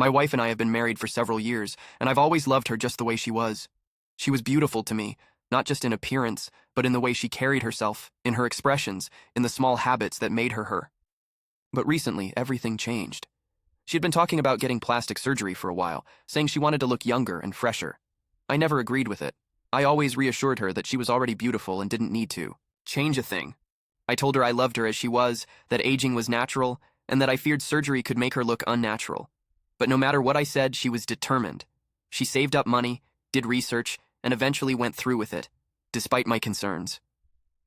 My wife and I have been married for several years, and I've always loved her just the way she was. She was beautiful to me, not just in appearance, but in the way she carried herself, in her expressions, in the small habits that made her her. But recently, everything changed. She had been talking about getting plastic surgery for a while, saying she wanted to look younger and fresher. I never agreed with it. I always reassured her that she was already beautiful and didn't need to change a thing. I told her I loved her as she was, that aging was natural, and that I feared surgery could make her look unnatural. But no matter what I said, she was determined. She saved up money, did research, and eventually went through with it, despite my concerns.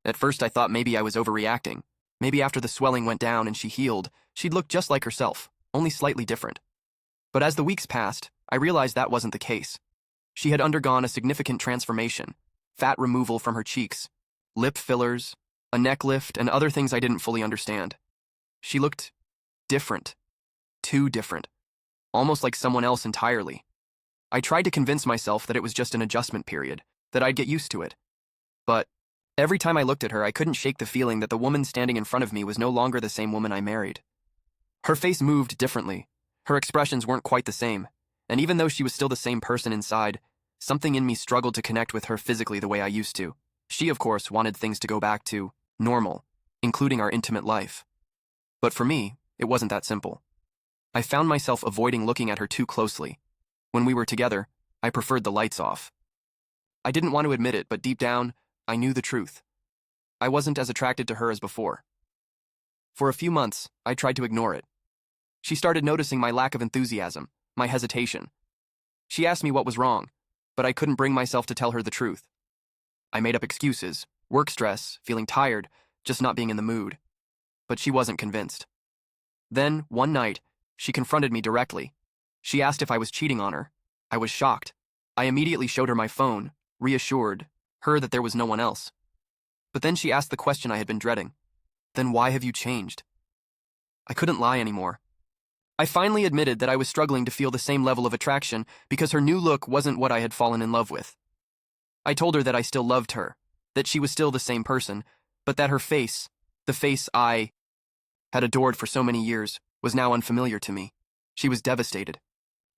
At first I thought maybe I was overreacting. Maybe after the swelling went down and she healed, she'd look just like herself, only slightly different. But as the weeks passed, I realized that wasn't the case. She had undergone a significant transformation: fat removal from her cheeks, lip fillers, a neck lift, and other things I didn't fully understand. She looked different. Too different. Almost like someone else entirely. I tried to convince myself that it was just an adjustment period, that I'd get used to it. But every time I looked at her, I couldn't shake the feeling that the woman standing in front of me was no longer the same woman I married. Her face moved differently. Her expressions weren't quite the same. And even though she was still the same person inside, something in me struggled to connect with her physically the way I used to. She, of course, wanted things to go back to normal, including our intimate life. But for me, it wasn't that simple. I found myself avoiding looking at her too closely. When we were together, I preferred the lights off. I didn't want to admit it, but deep down, I knew the truth. I wasn't as attracted to her as before. For a few months, I tried to ignore it. She started noticing my lack of enthusiasm, my hesitation. She asked me what was wrong, but I couldn't bring myself to tell her the truth. I made up excuses: work stress, feeling tired, just not being in the mood. But she wasn't convinced. Then, one night, she confronted me directly. She asked if I was cheating on her. I was shocked. I immediately showed her my phone, reassured her that there was no one else. But then she asked the question I had been dreading. Then why have you changed? I couldn't lie anymore. I finally admitted that I was struggling to feel the same level of attraction because her new look wasn't what I had fallen in love with. I told her that I still loved her, that she was still the same person, but that her face, the face I had adored for so many years, was now unfamiliar to me. She was devastated.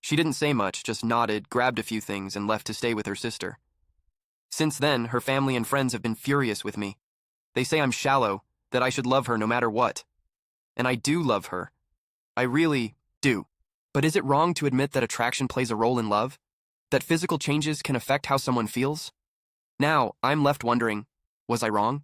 She didn't say much, just nodded, grabbed a few things, and left to stay with her sister. Since then, her family and friends have been furious with me. They say I'm shallow, that I should love her no matter what. And I do love her. I really do. But is it wrong to admit that attraction plays a role in love? That physical changes can affect how someone feels? Now, I'm left wondering, was I wrong?